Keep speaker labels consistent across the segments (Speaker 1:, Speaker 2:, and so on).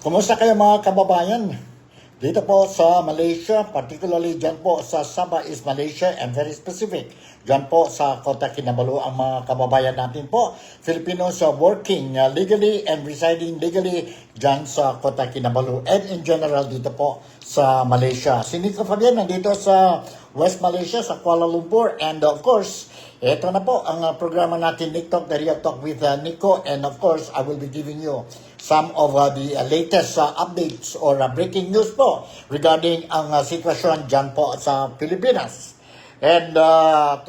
Speaker 1: Kumusta kayo mga kababayan? Dito po sa Malaysia, particularly dyan po sa Sabah is Malaysia and very specific. Dyan po sa Kota Kinabalu ang mga kababayan natin po. Filipinos working legally and residing legally dyan sa Kota Kinabalu and in general dito po sa Malaysia. Si Nico Fabian nandito sa West Malaysia, sa Kuala Lumpur, and of course, ito na po ang programa natin, Nick Talk, the Real Talk with Nico, and of course, I will be giving you some of the latest updates or breaking news po regarding ang sitwasyon dyan po sa Pilipinas. And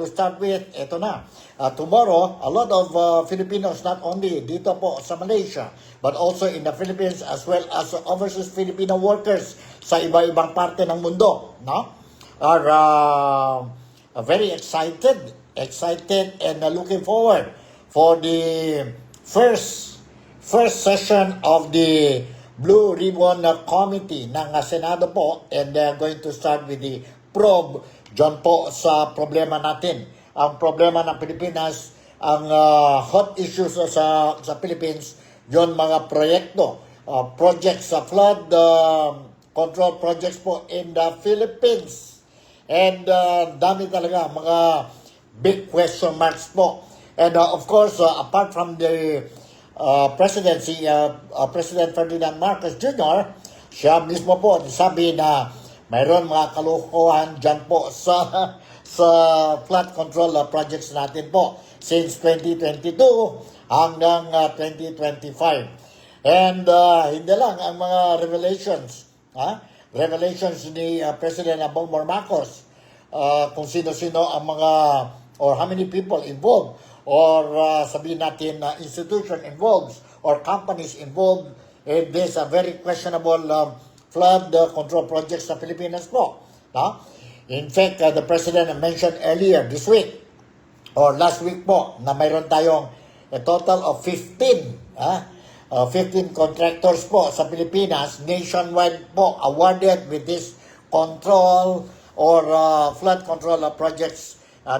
Speaker 1: to start with, ito na. Tomorrow, a lot of Filipinos, not only dito po sa Malaysia, but also in the Philippines as well as overseas Filipino workers sa iba-ibang parte ng mundo, no? Are very excited and looking forward for the first session of the Blue Ribbon Committee ng Senado po, and they're going to start with the probe dyan po sa problema natin. Ang problema ng Pilipinas, ang hot issues sa Philippines, yon mga proyekto, projects sa flood control projects po in the Philippines. And dami talaga mga big question marks po. And of course, apart from the presidency, President Ferdinand Marcos Jr., siya mismo po sabi na mayroon mga kalokohan dyan po sa flood control projects natin po since 2022 hanggang 2025. And hindi lang ang mga revelations, revelations ni President Bongbong Marcos, kung sino-sino ang mga or how many people involved or sabihin natin institution involved or companies involved in this very questionable flood control projects sa Pilipinas po. In fact, the President mentioned earlier this week or last week po na mayroon tayong a total of 15 contractors po sa Pilipinas nationwide po awarded with this control or flood control projects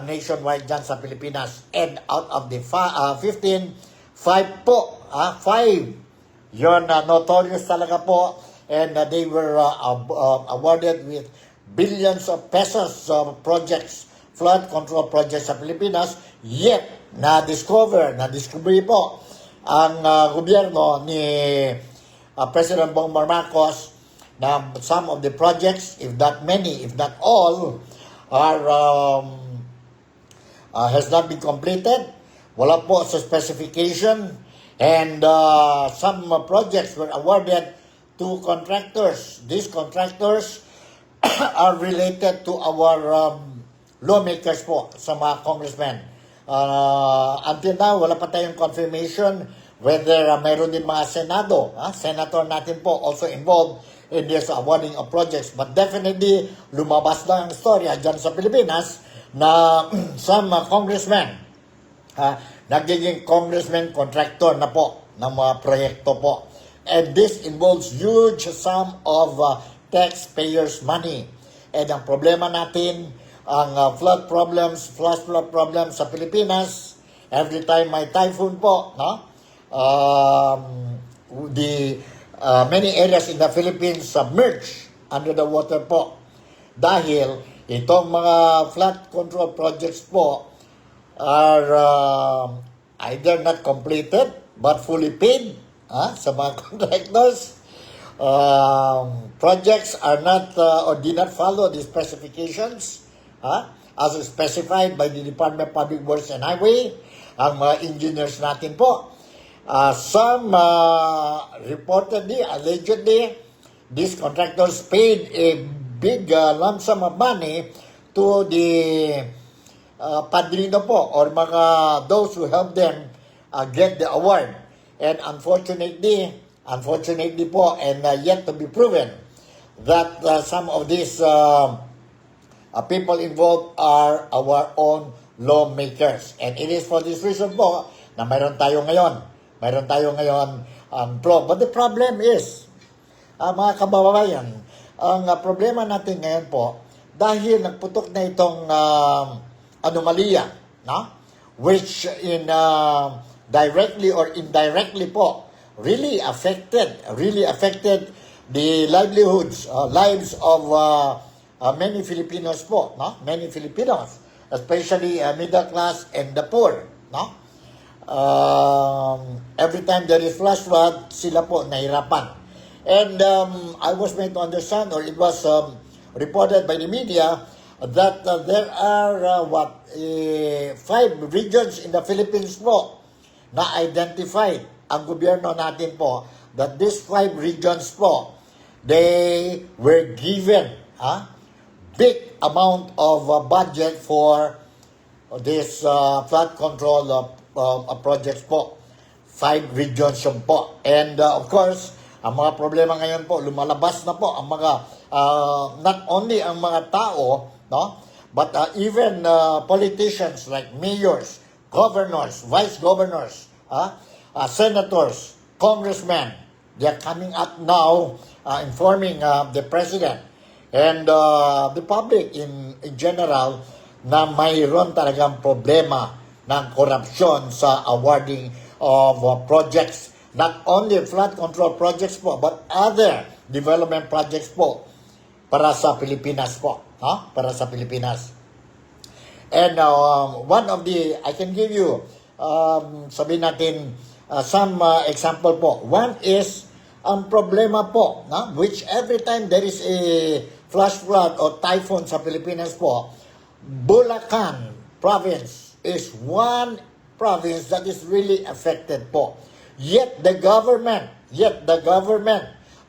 Speaker 1: nationwide dyan sa Pilipinas. And out of the 15, 5 po, 5 yun notorious talaga po, and they were awarded with billions of pesos projects, flood control projects sa Pilipinas. Yet na-discover po ang gobyerno ni President Bongbong Marcos na some of the projects, if not many, if not all, are has not been completed. Wala po sa specification, and some projects were awarded to contractors. These contractors are related to our lawmakers po, sa mga congressmen. Until now, wala pa tayong confirmation whether mayroon din mga senator natin po also involved in this awarding of projects. But definitely, lumabas na ang storya dyan sa Pilipinas na some congressmen, nagiging congressman contractor na po ng mga proyekto po. And this involves huge sum of taxpayers' money. And ang problema natin, ang flood problems sa Pilipinas, every time may typhoon po, the many areas in the Philippines submerge under the water po. Dahil itong mga flood control projects po are either not completed but fully paid sa mga contractors. Projects are not or did not follow the specifications as specified by the Department of Public Works and Highway, ang mga engineers natin po. Some reportedly, allegedly, these contractors paid a big lump sum of money to the padrino po or mga those who helped them get the award. And unfortunately po, and yet to be proven, that some of these people involved are our own lawmakers. And it is for this reason po na mayroon tayo ngayon probe. But the problem is, mga kababayan, ang problema natin ngayon po, dahil nagputok na itong anomalya, which in directly or indirectly po really affected the lives of many Filipinos po, no? Many Filipinos, especially middle class and the poor, no? Every time there is flash flood, sila po nahirapan. And I was made to understand, or it was reported by the media, that there are 5 regions in the Philippines po na identified ang gobyerno natin po, that these 5 regions po, they were given big amount of budget for this flood control projects po. 5 regions yun po. And of course, ang mga problema ngayon po, lumalabas na po ang mga, not only ang mga tao, no, but even politicians like mayors, governors, vice governors, senators, congressmen, they are coming up now informing the president and the public in general na mayroon talagang problema ng korupsyon sa awarding of projects, not only flood control projects po, but other development projects po para sa Pilipinas po, para sa Pilipinas. And one of the, I can give you, sabihin natin, some example po. One is, ang problema po, which every time there is a flash flood or typhoon sa Pilipinas po, Bulacan province is one province that is really affected po. Yet the government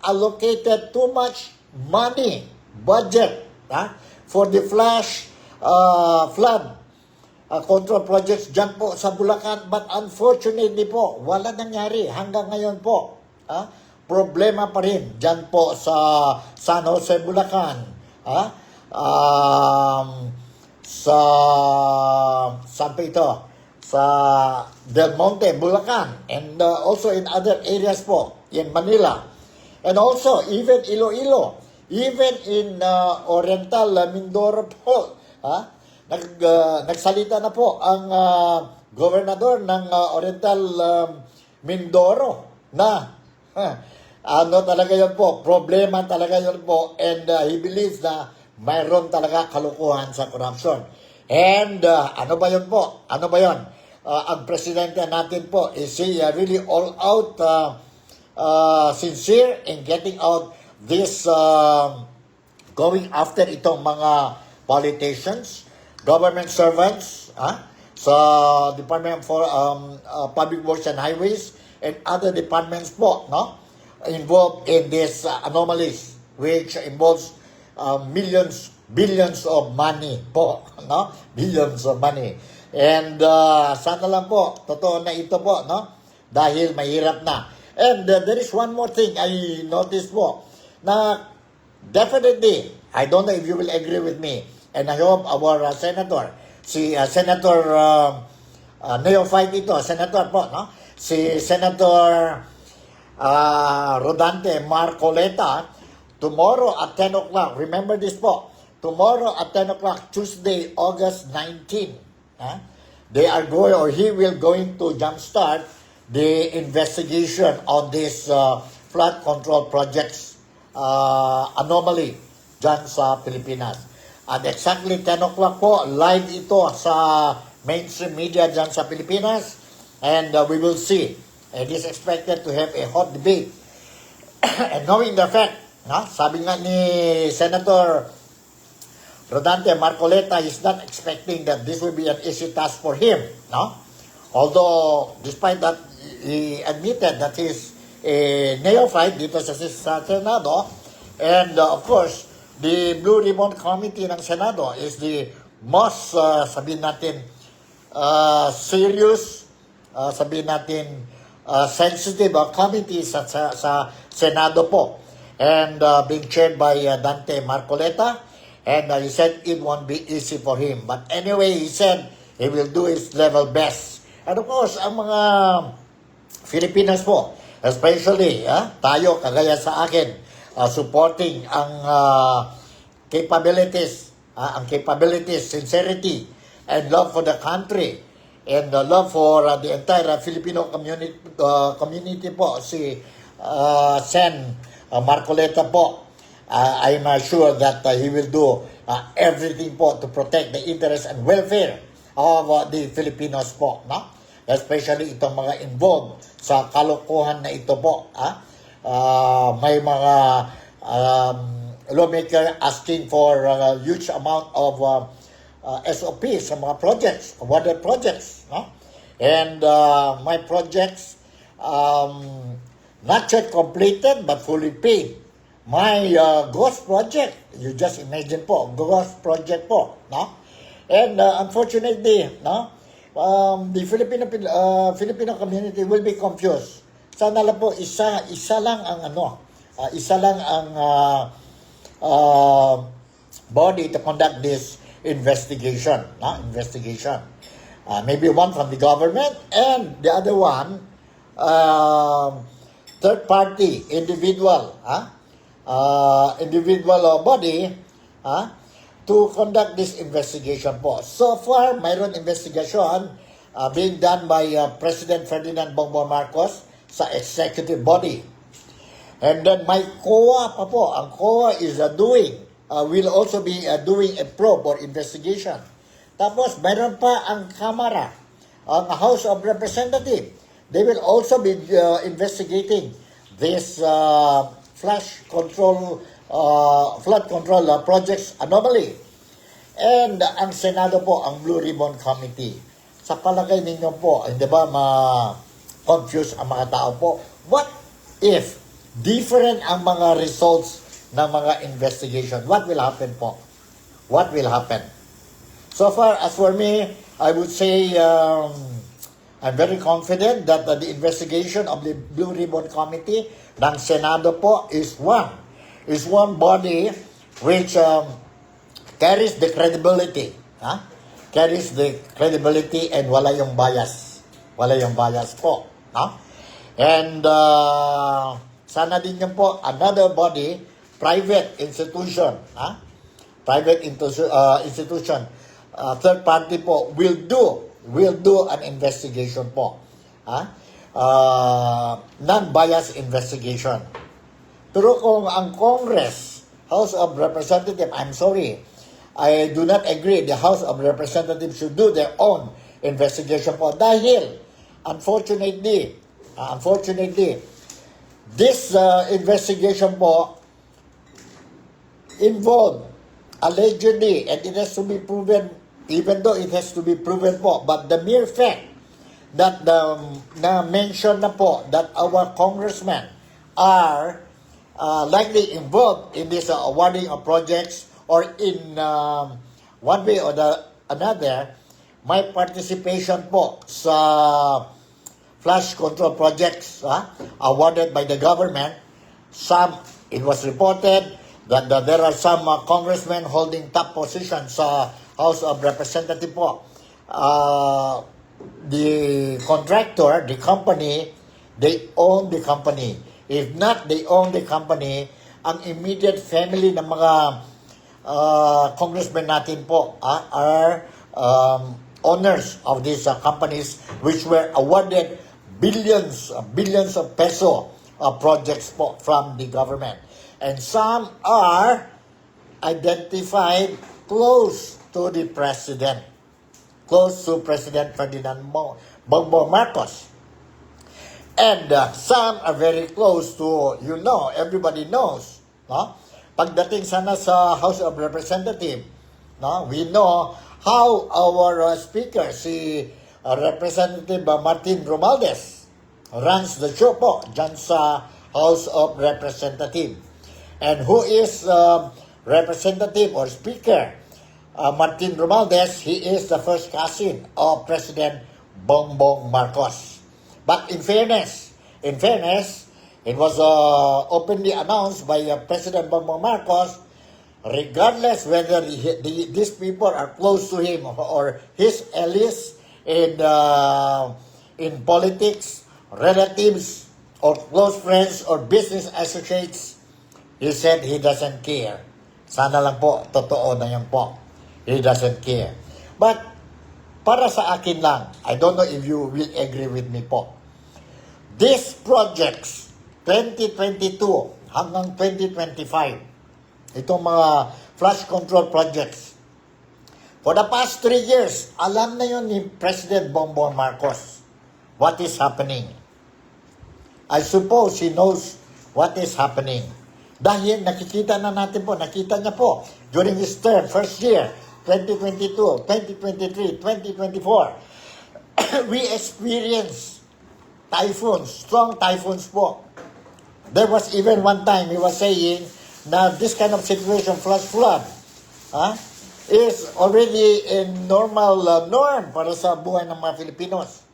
Speaker 1: allocated too much money, budget, for the flash flood control projects dyan po sa Bulacan. But unfortunately po, wala nangyari hanggang ngayon po. Problema pa rin dyan po sa San Jose, Bulacan. Sa saan pa ito? Sa Del Monte, Bulacan, and also in other areas po, in Manila. And also, even Iloilo, even in Oriental Mindoro po, nagsalita na po ang gobernador ng Oriental Mindoro na ano talaga yun po, problema talaga yun po, and he believes na mayroon talaga kalukuhan sa corruption. And ano ba yun po? Ano ba yun? Ang presidente natin po, is he really all out sincere in getting out this going after itong mga politicians, government servants, sa Department for Public Works and Highways, and other departments po, no, involved in these anomalies, which involves billions of money po, no? Billions of money. And sana lang po, totoo na ito po, no? Dahil mahirap na. And there is one more thing I noticed po, na definitely, I don't know if you will agree with me, and I hope our senator, si Senator neophyte ito, senator po, no? Si Senator Rodante Marcoleta, tomorrow at 10 o'clock, remember this po, tomorrow at 10 o'clock, Tuesday, August 19, they are going, or he will going to jumpstart the investigation on this flood control projects anomaly dyan sa Pilipinas. At exactly 10 o'clock po, live ito sa mainstream media dyan sa Pilipinas, and we will see. It is expected to have a hot debate. And knowing the fact, sabi nga ni Senator Rodante Marcoleta, is not expecting that this will be an easy task for him, no? Although, despite that, he admitted that he's a neophyte dito sa Senado, and of course, the Blue Ribbon Committee ng Senado is the most, sabihin natin, serious, sabihin natin, sensitive committee sa Senado po, and being chaired by Dante Marcoleta, and he said it won't be easy for him. But anyway, he said he will do his level best. And of course, ang mga Filipinos po, especially tayo, kagaya sa akin, supporting ang capabilities, sincerity, and love for the country, and love for the entire Filipino community po, si Sen Marcoleta po. I'm sure that he will do everything po to protect the interest and welfare of the Filipinos po, no? Especially itong mga involved sa kalokohan na ito po. May mga lawmaker asking for a huge amount of SOPs sa mga projects, awarded projects, no? And my projects not yet completed but fully paid. My ghost project, you just imagine po, ghost project po, no? And unfortunately, no, the Filipino community will be confused. Sana lang po isa lang ang body to conduct this investigation, no? Investigation. Maybe one from the government and the other one third party individual, body to conduct this investigation po. So far, mayroon investigation being done by President Ferdinand Bongbong Marcos sa executive body. And then may COA pa po. Ang COA is will also be doing a probe or investigation. Tapos, mayroon pa ang Kamara, ang House of Representatives. They will also be investigating this flood control projects anomaly. And ang Senado po, ang Blue Ribbon Committee. Sa palagay ninyo po, hindi ba ma-confuse ang mga tao po? What if different ang mga results ng mga investigation? What will happen po? What will happen? So far, as for me, I would say I'm very confident that the investigation of the Blue Ribbon Committee ng Senado po is one body which carries the credibility. Carries the credibility and wala yung bias. Wala yung bias po. And sana din yan po, another body, private institution, third party po, will do an investigation po. Non-biased investigation. Pero kung ang Congress, House of Representatives, I'm sorry, I do not agree the House of Representatives should do their own investigation po. Dahil, unfortunately, this investigation po involved allegedly, and it has to be proven, even though it has to be proven po, but the mere fact that na-mention na po that our congressmen are likely involved in this awarding of projects or in one way or another, my participation po sa flash control projects awarded by the government. It was reported that there are some congressmen holding top positions sa House of Representatives po. The contractor, the company, they own the company. If not, they own the company. Ang immediate family ng mga congressmen natin po are owners of these companies which were awarded billions of peso projects po from the government. And some are identified close to the president, close to President Ferdinand Bongbong Marcos. And some are very close to, everybody knows, no? Pagdating sana sa House of Representatives, no? We know how our speaker, si Representative Martin Romualdez, runs the show po dyan sa House of Representatives. And who is Representative or Speaker Martin Romualdez? He is the first cousin of President Bongbong Marcos. But in fairness, it was openly announced by President Bongbong Marcos, regardless whether these people are close to him or his allies in politics, relatives, or close friends or business associates, he said he doesn't care. Sana lang po, totoo na yan po. He doesn't care. But para sa akin lang, I don't know if you will agree with me po. These projects, 2022 hanggang 2025, itong mga flush control projects, for the past 3 years, alam na yun ni President Bongbong Marcos what is happening. I suppose he knows what is happening. Dahil nakikita na natin po, nakita niya po, during his term, first year, 2022, 2023, 2024, we experienced typhoons, strong typhoons po. There was even one time he was saying na this kind of situation, flash flood, is already a normal norm para sa buhay ng mga Filipinos.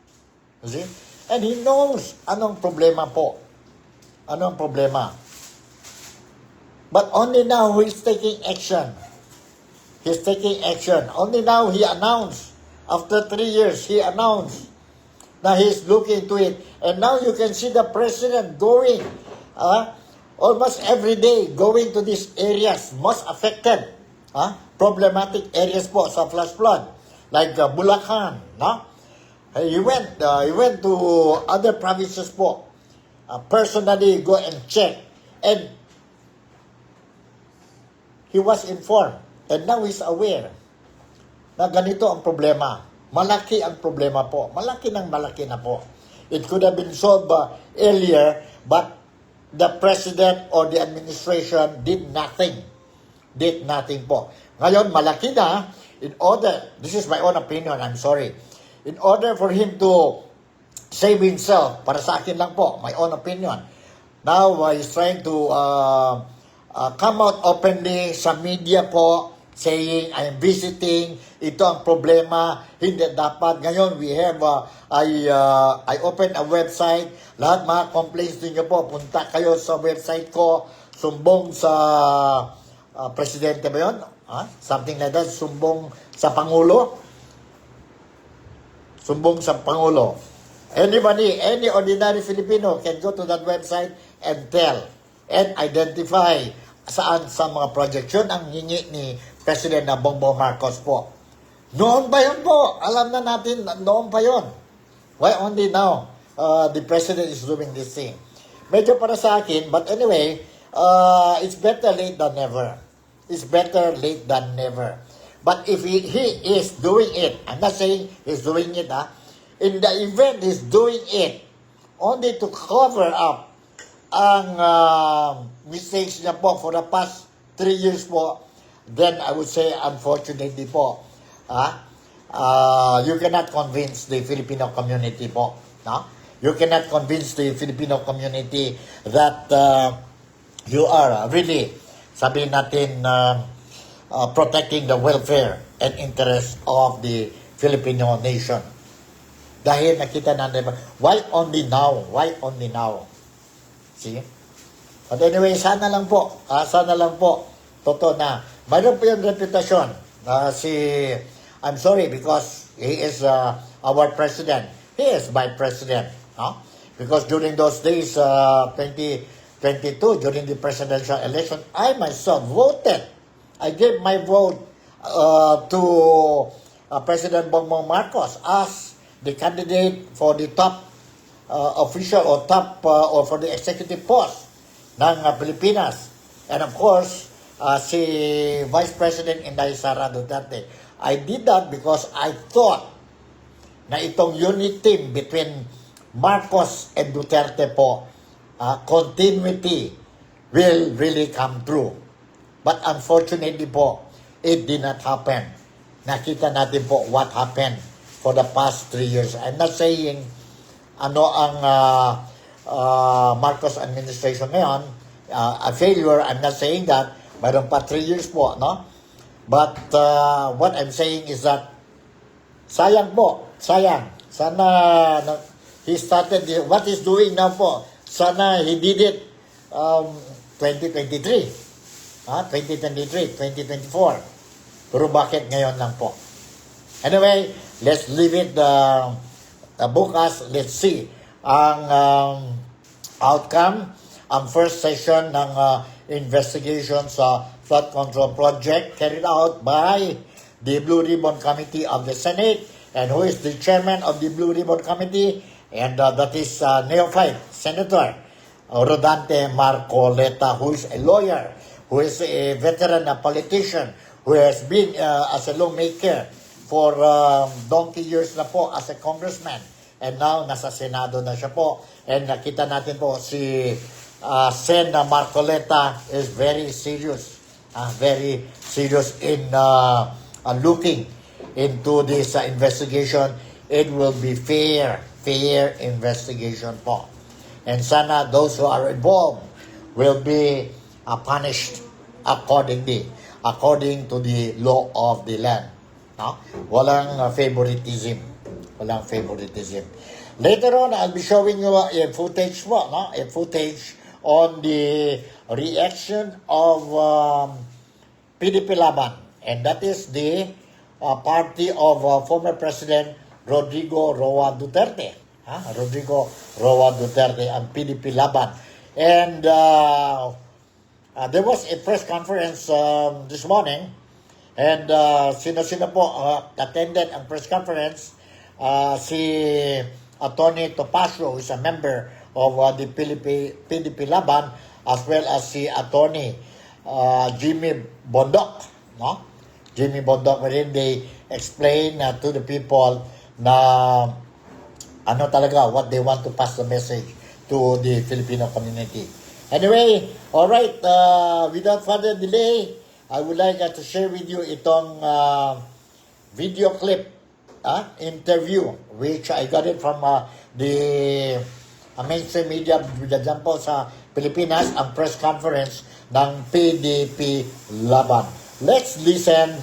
Speaker 1: You see? And he knows anong problema po. Anong problema. But only now he's taking action. He's taking action. Only now he announced, after 3 years, he announced na he's looking into it. And now you can see the president going, almost every day, going to these areas, most affected, problematic areas po sa flash flood, like Bulacan, no? He went to other provinces po, personally go and check, and he was informed. And now he's aware na ganito ang problema. Malaki ang problema po. Malaki na po. It could have been solved earlier, but the president or the administration did nothing. Did nothing po. Ngayon, malaki na, in order, this is my own opinion, I'm sorry, in order for him to save himself, para sa akin lang po, my own opinion, now he's trying to come out openly sa media po, saying, I am visiting, ito ang problema, hindi dapat. Ngayon, we have, I open a website, lahat mga complaints ninyo po, punta kayo sa website ko, sumbong sa presidente ba yun? Something like that, sumbong sa Pangulo? Sumbong sa Pangulo. Anybody, any ordinary Filipino can go to that website and tell and identify saan sa mga projection ang hingi ni President na Bongbong Marcos po. Noon pa yun po. Alam na natin, noon pa yun. Why only now the President is doing this thing? Medyo para sa akin, but anyway, it's better late than never. It's better late than never. But if he is doing it, I'm not saying he's doing it, in the event he's doing it, only to cover up ang mistakes niya po for the past 3 years po, then I would say, unfortunately po, you cannot convince the Filipino community po. No? You cannot convince the Filipino community that you are really, sabihin natin, protecting the welfare and interest of the Filipino nation. Dahil nakita natin, why only now? Why only now? See? But anyway, sana lang po, totoo na. Mayroon po yung reputasyon. I'm sorry because he is our president. He is my president. No? Because during those days, 2022, during the presidential election, I myself voted. I gave my vote to President Bongbong Marcos as the candidate for the top official or top or for the executive post ng Pilipinas. And of course, si Vice President Inday Sara Duterte. I did that because I thought na itong unit team between Marcos and Duterte po, continuity will really come true. But unfortunately po, it did not happen. Nakita natin po what happened for the past 3 years. I'm not saying ano ang Marcos administration ngayon, a failure. I'm not saying that. Mayroon pa 3 years po, no? But what I'm saying is that sayang po, sayang. Sana he started what he's doing now po. Sana he did it 2023. 2023, 2024. Pero bakit ngayon lang po? Anyway, let's leave it bukas. Let's see ang outcome, ang first session ng investigation sa flood control project carried out by the Blue Ribbon Committee of the Senate and who is the chairman of the Blue Ribbon Committee, and that is Neophyte Senator Rodante Marcoleta, who is a lawyer, who is a veteran politician, who has been as a lawmaker for donkey years na po as a congressman. And now, nasa Senado na siya po. And nakita natin po si Sen Marcoleta is very serious in looking into this investigation. It will be fair investigation po. And sana those who are involved will be punished according to the law of the land. No? Walang favoritism. Later on, I'll be showing you a footage po, no? A footage on the reaction of PDP Laban. And that is the party of former President Rodrigo Roa Duterte. Rodrigo Roa Duterte and PDP Laban. And there was a press conference this morning, and sino po attended ang press conference. Si Attorney Topacio is a member of the PDP Laban, as well as si Attorney Jimmy Bondok, no? Jimmy Bondok, wherein they explain to the people na ano talaga, what they want to pass the message to the Filipino community. Anyway, alright, without further delay, I would like to share with you itong video clip, interview, which I got it from the mainstream media dyan po sa Pilipinas, ang press conference ng PDP Laban. Let's listen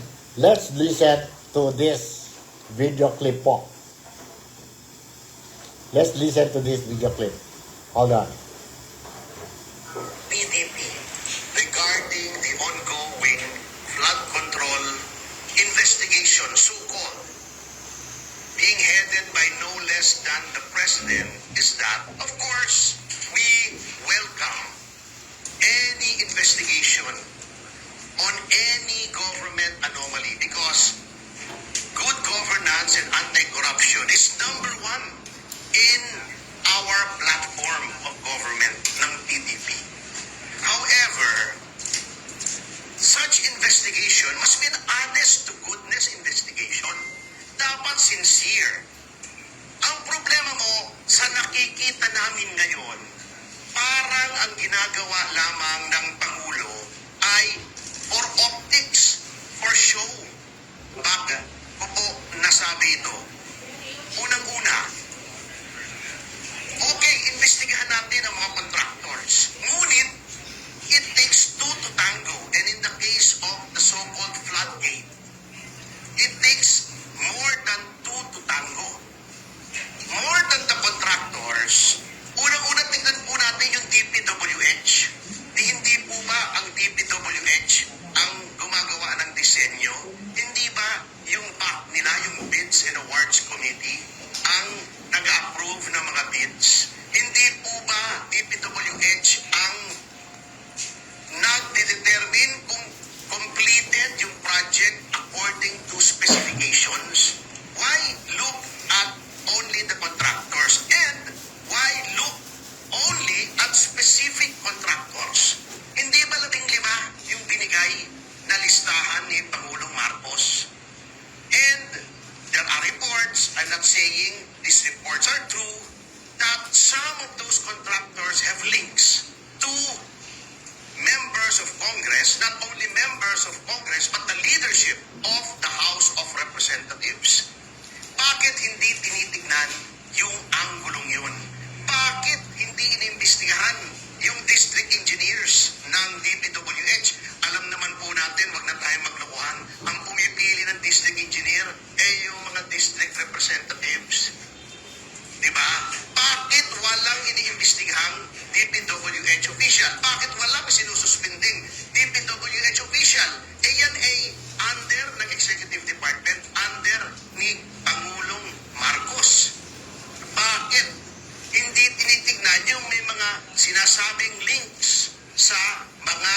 Speaker 1: to this video clip po. Let's listen to this video clip. Hold on.
Speaker 2: PDP regarding the ongoing flood control investigation, so-called, being headed by no less than the President, is that, of course, we welcome any investigation on any government anomaly, because good governance and anti-corruption is number one in our platform of government ng PDP. However, such investigation must be an honest-to-goodness investigation. Dapat sincere. Ang problema mo, sa nakikita namin ngayon, parang ang ginagawa lamang ng Pangulo ay for optics, for show. Bakit ko po nasabi ito? Unang-una, okay, investigahan natin ang mga contractors. Ngunit, it takes two to tango. And in the case of the so-called floodgate, it takes more than two to tango. More than the contractors, unang-una tingnan po natin yung DPWH. Hindi po ba ang DPWH ang gumagawa ng disenyo? Hindi ba yung back nila, yung Bids and Awards Committee, ang nag-approve ng mga bids? Hindi po ba DPWH ang nag-determine kung completed yung project according to specifications? Why look at only the contractors? And why look only at specific contractors? Hindi ba 15 yung binigay na listahan ni Pangulong Marcos? And there are reports, I'm not saying these reports are true, that some of those contractors have links to members of Congress, not only members of Congress, but the leadership of the House of Representatives. Bakit hindi tinitignan yung anggulong yun? Bakit hindi inimbestigahan yung district engineers ng DPWH? Alam naman po natin, wag na tayo maglokohan. Ang pumipili ng district engineer ay yung mga district representatives. Diba? Bakit walang iniimbestigahang DPWH official? Bakit walang sinususpending DPWH official? Eh yan ay under ng Executive Department, under ni Pangulong Marcos. Bakit hindi tinitignan yung may mga sinasabing links sa mga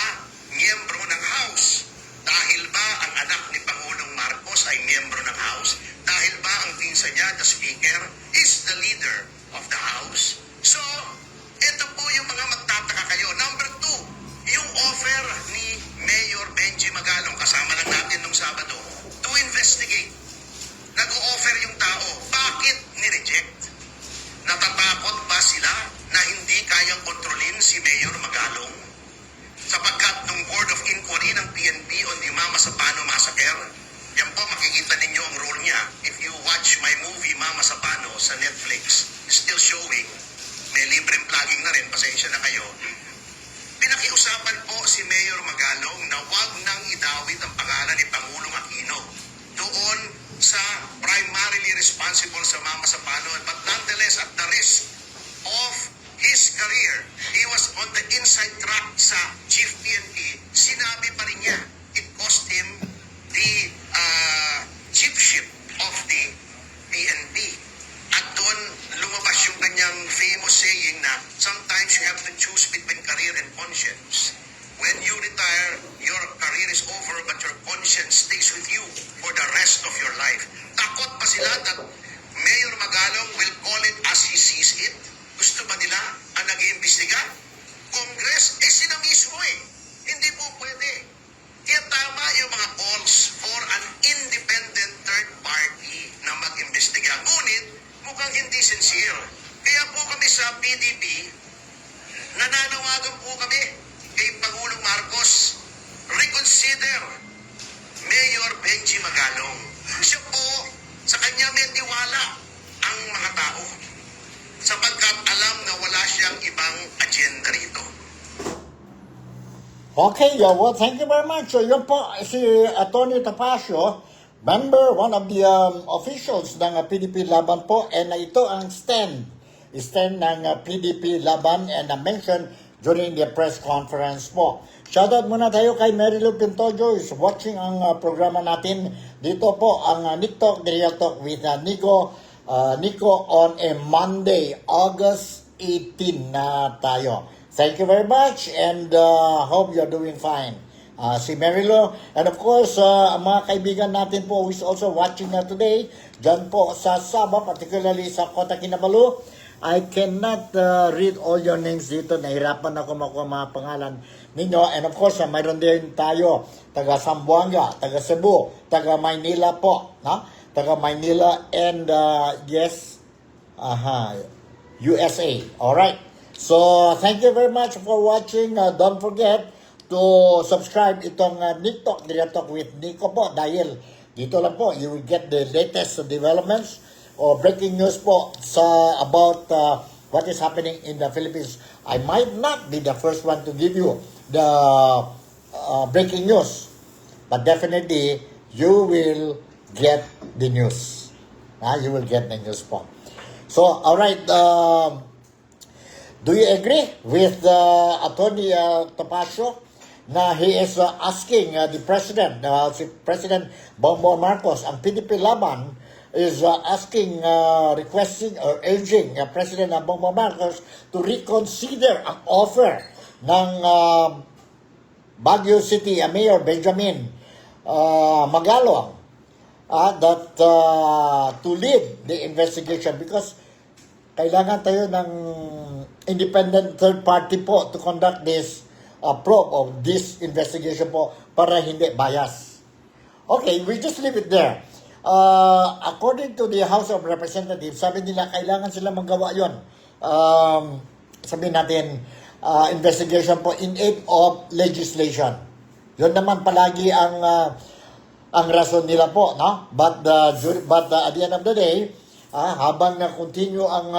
Speaker 2: miyembro ng House? Dahil ba ang anak ni Pangulong Marcos ay miyembro ng House? Dahil ba ang natin, pasensya na kayo. Pinakiusapan po si Mayor Magalong na wag nang idawit ang pangalan ni Pangulong Aquino doon sa primarily responsible sa Mama sa Palod. But nonetheless, at the risk of his career, he was on the inside track sa Chief PNP. Sinabi pa rin niya, it cost him the chiefship of the PNP. At doon lumabas yung kanyang famous saying na sometimes you have to choose between career and conscience. When you retire, your career is over but your conscience stays with you for the rest of your life. Takot pa sila that Mayor Magalong will call it as he sees it? Gusto ba nila ang nag-iimbestiga? Congress, sila mismo eh. Hindi po pwede. Kaya tama yung mga calls for an independent third party na mag-imbestiga. Ngunit, mukhang hindi sincere. Kaya po kami sa PDP, nananawagan po kami kay Pangulong Marcos, reconsider Mayor Benji Magalong. Siya po, sa kanya may tiwala ang mga tao sapagkat alam na wala siyang ibang agenda rito.
Speaker 1: Okay, well, thank you very much. So, yun po, si Atty. Topacio, member, one of the officials ng PDP Laban po, and ito ang stand ng PDP Laban and mentioned during the press conference po. Shoutout muna tayo kay Mary Lou Pintojo is watching ang programa natin. Dito po ang Nick Talk, the Real Talk with Nico on a Monday, August 18 na tayo. Thank you very much and hope you're doing fine. Si Mary Lou, and of course, ang mga kaibigan natin po who is also watching na today, dyan po sa Sabah, particularly sa Kota Kinabalu. I cannot read all your names dito. Nahirapan ako makuha mga pangalan ninyo. And of course, mayroon din tayo, taga Zamboanga, taga Cebu, taga Maynila po. No? Taga Maynila and yes, USA. Alright. So, thank you very much for watching. Don't forget to subscribe itong Nick Talk, Direct Talk with Nico po. Dahil dito lang po, you will get the latest developments or breaking news po about what is happening in the Philippines. I might not be the first one to give you the breaking news, but definitely you will get the news. You will get the news po. So, alright, do you agree with Atty. Topacio na he is asking the President, si President Bongbong Marcos, ang PDP Laban, is asking, requesting or urging President Bongbong Marcos to reconsider ang offer ng Baguio City Mayor Benjamin Magalong that to lead the investigation because kailangan tayo ng independent third party po to conduct this probe of this investigation po para hindi bias. Okay, we just leave it there. According to the House of Representatives, sabi nila kailangan sila magawa yon. Sabihin natin, investigation po in aid of legislation. Yun naman palagi ang rason nila po, no? But at the end of the day, habang na-continue ang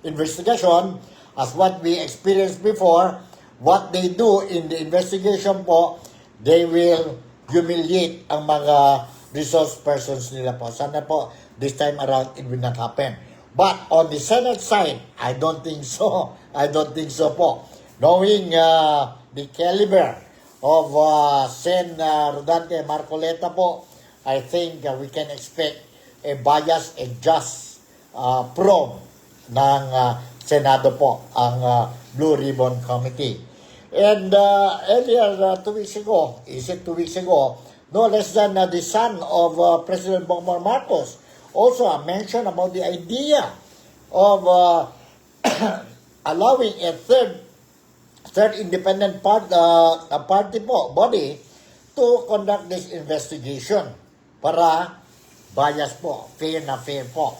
Speaker 1: investigation, as what we experienced before, what they do in the investigation po, they will humiliate ang mga resource persons nila po. Sana po, this time around, it will not happen. But on the Senate side, I don't think so. I don't think so po. Knowing the caliber of Sen. Rodante Marcoleta po, I think we can expect a biased and just probe ng Senado po, ang Blue Ribbon Committee. And earlier, 2 weeks ago, no less than the son of President Bongbong Marcos also mentioned about the idea of allowing a third independent party po, body to conduct this investigation para bias po, fair po.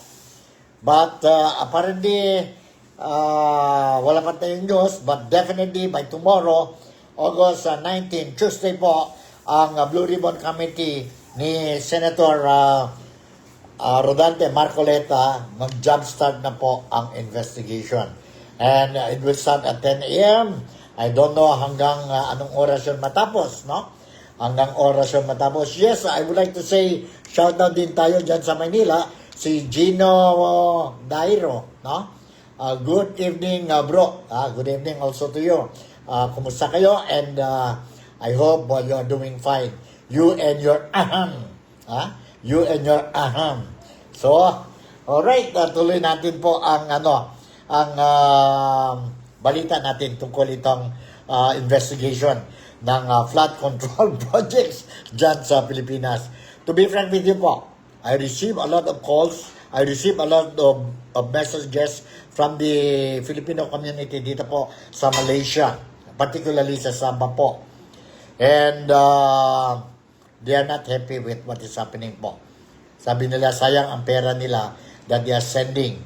Speaker 1: But apparently, wala pa tayong news, but definitely by tomorrow, August 19, Tuesday po, ang Blue Ribbon Committee ni Senator Rodante Marcoleta mag-jumpstart na po ang investigation. And it will start at 10 a.m. I don't know hanggang anong oras yun matapos, no? Hanggang oras yun matapos. Yes, I would like to say, shout out din tayo dyan sa Manila, si Gino Dairo, no? Good evening, bro. Good evening also to you. Kumusta kayo? And I hope you are doing fine. You and your aham. You and your aham. So, alright, tuloy natin po ang balita natin tungkol itong investigation ng flood control projects dyan sa Pilipinas. To be frank with you po, I receive a lot of calls, I receive a lot of messages from the Filipino community dito po sa Malaysia, particularly sa Sabah po. And they are not happy with what is happening po. Sabi nila, sayang ang pera nila that they are sending.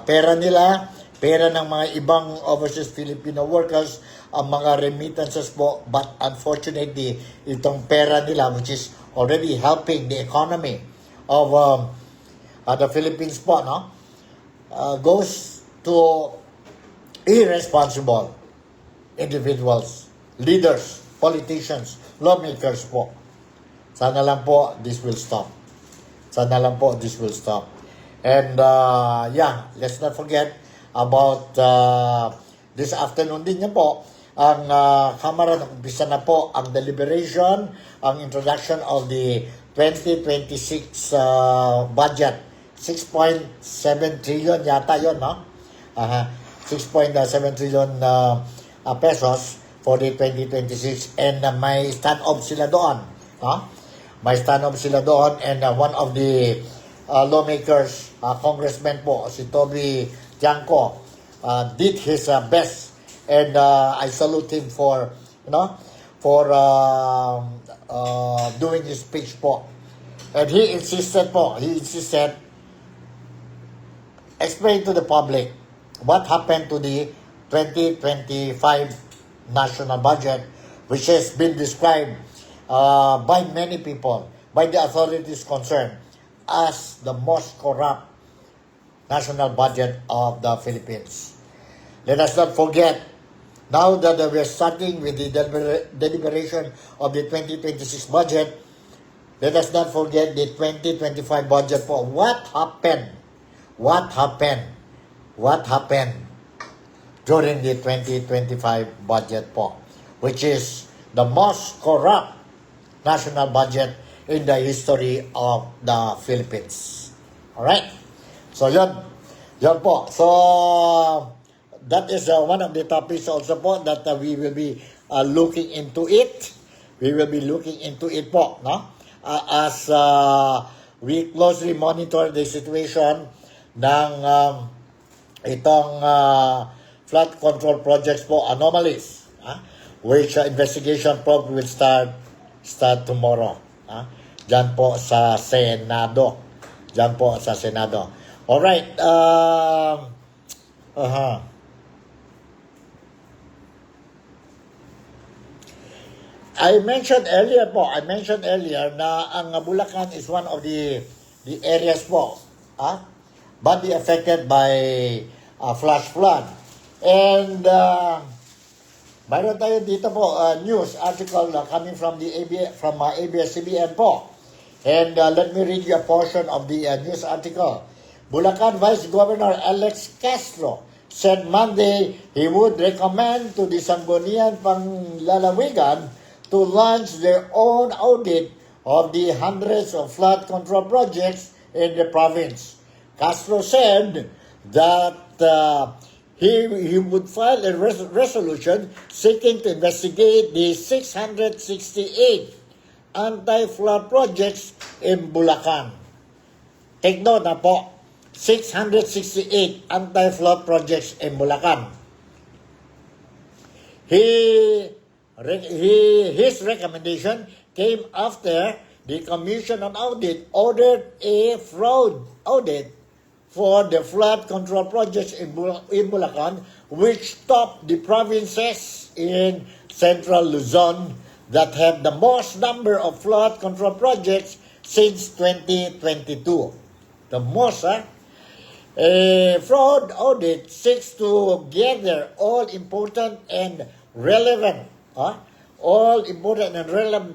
Speaker 1: Pera nila, pera ng mga ibang overseas Filipino workers, ang mga remittances po, but unfortunately, itong pera nila, which is already helping the economy of the Philippines po, no? Goes to irresponsible individuals, leaders, politicians, lawmakers po. Sana lang po, this will stop. Sana lang po, this will stop. And let's not forget about this afternoon din niya po, ang Kamara, nakumpisa na po ang deliberation, ang introduction of the 2026 budget. 6.7 trillion yata yun, no? 6.7 trillion pesos for the 2026. And may stand-off sila doon. May stand-off sila doon. And one of the lawmakers, congressman po, si Toby Tiangco, did his best. And I salute him for, doing his speech po. And he insisted, explain to the public what happened to the 2025 national budget, which has been described by many people, by the authorities concerned, as the most corrupt national budget of the Philippines. Let us not forget, now that we are starting with the deliberation of the 2026 budget, let us not forget the 2025 budget po. What happened during the 2025 budget po, which is the most corrupt national budget in the history of the Philippines. Alright? So, yun po. So, that is one of the topics also po that we will be looking into it. We will be looking into it po, no? As we closely monitor the situation ng itong flood control projects po, anomalies, which investigation probably will start tomorrow. Diyan po sa Senado. Alright. I mentioned earlier na ang Bulacan is one of the areas po badly affected by flash flood. And mayroon tayo dito po news article coming from ABS-CBN po. And let me read you a portion of the news article. Bulacan Vice Governor Alex Castro said Monday he would recommend to the Sangguniang Panglalawigan to launch their own audit of the hundreds of flood control projects in the province. Castro said that he would file a resolution seeking to investigate the 668 anti-flood projects in Bulacan. Take note na po, 668 anti-flood projects in Bulacan. His recommendation came after the Commission on Audit ordered a fraud audit for the flood control projects in Bulacan, which topped the provinces in Central Luzon that have the most number of flood control projects since 2022. The most, A fraud audit seeks to gather all important and relevant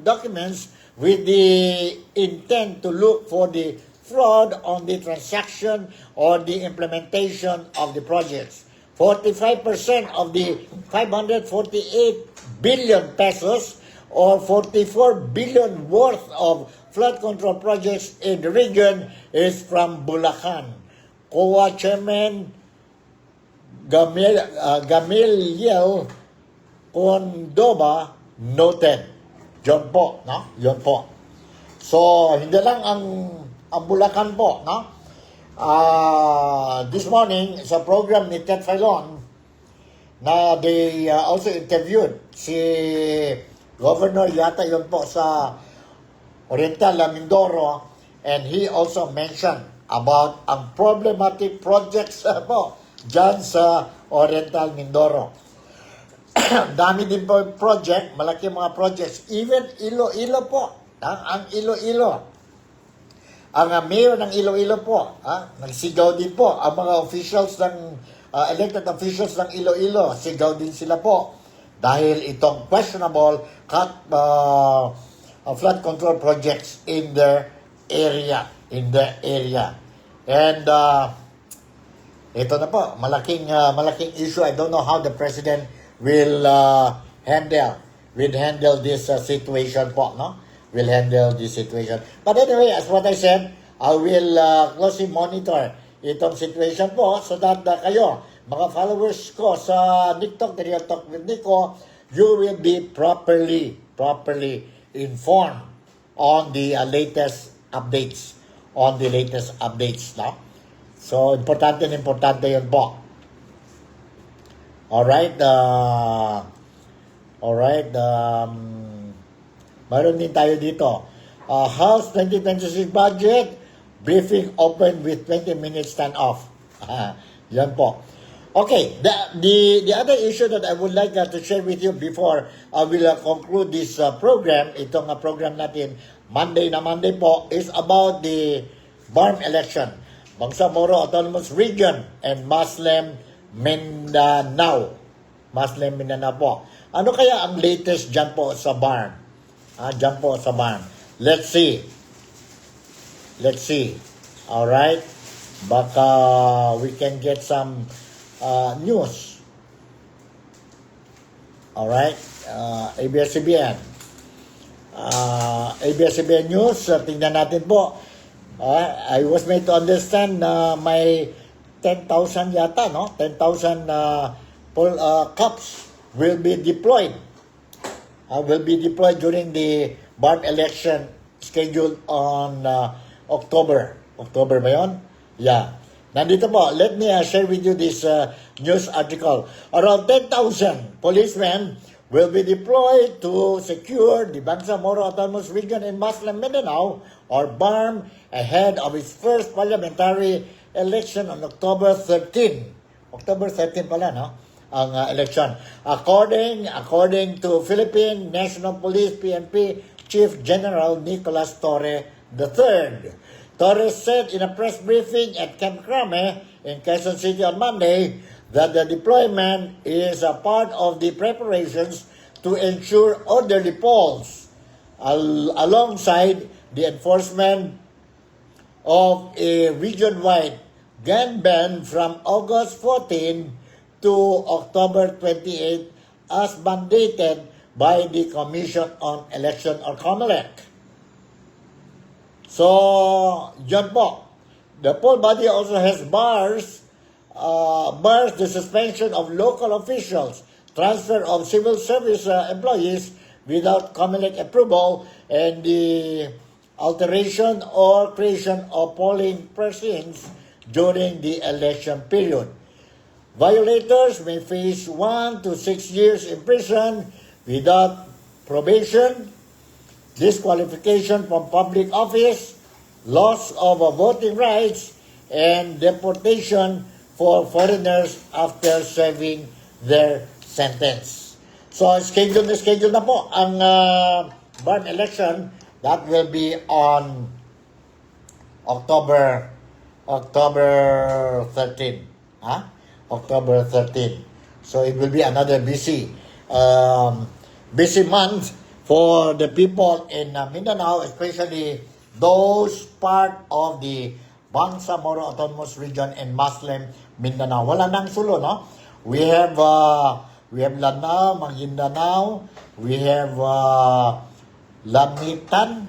Speaker 1: documents with the intent to look for the fraud on the transaction or the implementation of the projects. 45% of the 548 billion pesos or 44 billion worth of flood control projects in the region is from Bulacan. COA Chairman Gamaliel Condoba noted. Yun po, no? Yun po. So, hindi lang ang Bulacan po, no? This morning, sa program ni Ted Filon, na they also interviewed si Governor yata yun po sa Oriental Mindoro, and he also mentioned about ang problematic projects po dyan sa Oriental Mindoro. Dami din po project, malaki mga projects. Even Iloilo po, ang Iloilo. Ang mayor ng Iloilo po, nagsigaw din po ang mga officials ng elected officials ng Iloilo, sigaw din sila po dahil itong questionable flood control projects in their area, and ito na po, malaking issue. I don't know how the president will handle this situation po, no? Will handle this situation. But anyway, as what I said, I will closely monitor itong situation po so that kayo, mga followers ko sa TikTok, the Real Talk with Nico, you will be properly informed on the latest updates. No? So, importante yun po. Alright, mayroon din tayo dito. House 2026 budget briefing open with 20 minutes stand-off. Yan po. Okay, the other issue that I would like to share with you before I will conclude this program, itong program natin, Monday po, is about the BARM election. Bangsamoro Autonomous Region and Muslim Mindanao po. Ano kaya ang latest dyan po sa BARM? Let's see. Alright? Baka we can get some news. Alright? ABS-CBN. ABS-CBN News, tingnan natin po. I was made to understand na may 10,000 yata, no? 10,000 cups will be deployed during the BARM election scheduled on October. October ba yun? Yeah. Nandito po, let me share with you this news article. Around 10,000 policemen will be deployed to secure the Bangsamoro Autonomous Region in Muslim Mindanao, or BARM, ahead of its first parliamentary election on October 13. October 13 pala, no? Ang election. According to Philippine National Police PNP Chief General Nicolas Torre III. Torre said in a press briefing at Camp Crame in Quezon City on Monday that the deployment is a part of the preparations to ensure orderly polls alongside the enforcement of a region-wide gun ban from August 14 to October 28 as mandated by the Commission on Election or COMELEC. So, yun po. The poll body also has bars the suspension of local officials, transfer of civil service employees without COMELEC approval, and the alteration or creation of polling precincts during the election period. Violators may face 1 to 6 years in prison without probation, disqualification from public office, loss of voting rights, and deportation for foreigners after serving their sentence. So, schedule na po ang BARM election. That will be on October October 13. October 13. So it will be another busy month for the people in Mindanao, especially those part of the Bangsamoro Autonomous Region and Muslim Mindanao. Wala nang sulo, no? We have Lanao, Maguindanao, we have Lamitan,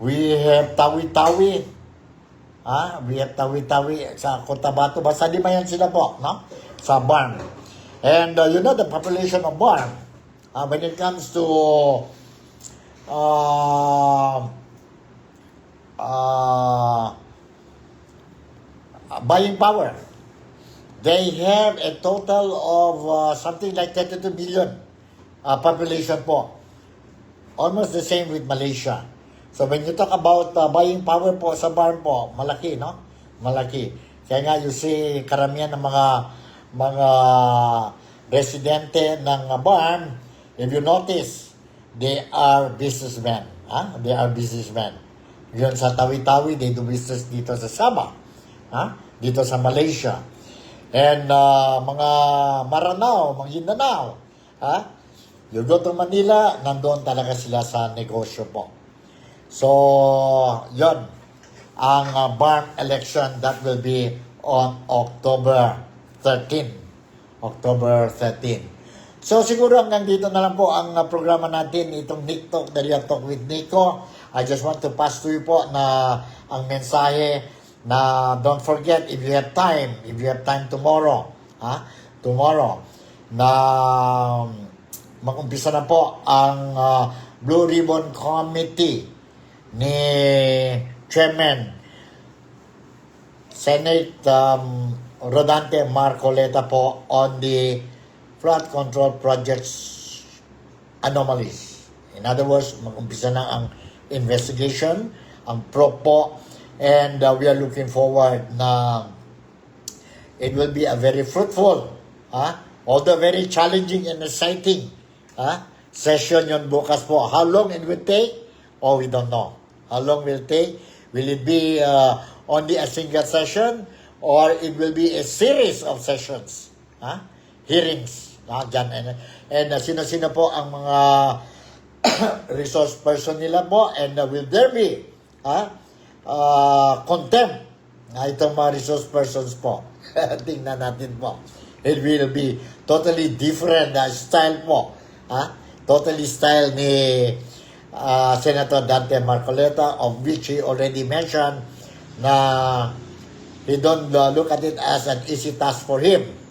Speaker 1: we have Tawi-Tawi, we have Tawi-Tawi sa Cotabato. Basta lima yan sila po, no? Sa Barm. And you know the population of Barm, when it comes to buying power, they have a total of something like 32 billion population po. Almost the same with Malaysia. So when you talk about buying power po sa Barm po, malaki, no? Malaki. Kaya nga you see karamihan ng mga residente ng Barm, if you notice, they are businessmen. They are businessmen. Yun sa Tawi-Tawi, they do business dito sa Sabah. Dito sa Malaysia. And mga Maranao, Maguindanao, you go to Manila, nandoon talaga sila sa negosyo po. So, yon ang Barm election that will be on October 13. October 13. So, siguro hanggang dito na lang po ang programa natin, itong Nick Talk, The Real Talk with Nico. I just want to pass to you po na ang mensahe na don't forget, if you have time tomorrow, na mag-umpisa na po ang Blue Ribbon Committee ni Chairman Senate Rodante Marcoleta po on the flood control projects anomalies. In other words, mag-umpisa na ang investigation, ang probe po, and we are looking forward na it will be a very fruitful, although very challenging and exciting session yon bukas po. How long it will take? Oh, we don't know. How long will it take? Will it be only a single session or it will be a series of sessions? Hearings. And sino-sino po ang mga resource person nila po, and will there be contempt itong mga resource persons po. Tingnan natin po. It will be totally different style po. Totally style ni Senator Dante Marcoleta, of which he already mentioned na he don't look at it as an easy task for him.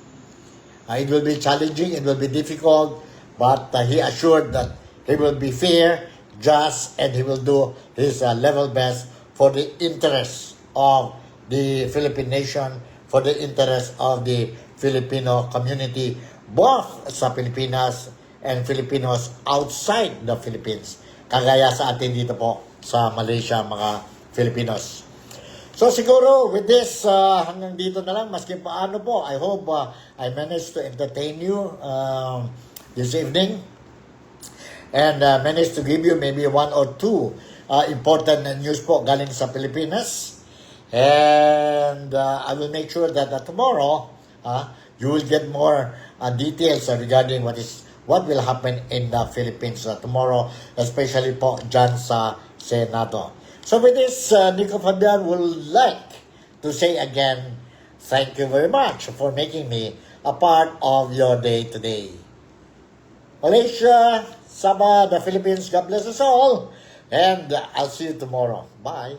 Speaker 1: It will be challenging, it will be difficult, but he assured that he will be fair, just, and he will do his level best for the interest of the Philippine nation, for the interest of the Filipino community, both sa Pilipinas and Filipinos outside the Philippines. Kagaya sa atin dito po sa Malaysia, mga Filipinos. So siguro with this, hanggang dito na lang, maski paano po, I hope I managed to entertain you this evening and managed to give you maybe one or two important news po galing sa Pilipinas. And I will make sure that tomorrow you will get more details regarding what will happen in the Philippines tomorrow, especially po dyan sa Senado. So with this, Nico Fabian would like to say again, thank you very much for making me a part of your day today. Malaysia, Sabah, the Philippines, God bless us all. And I'll see you tomorrow. Bye.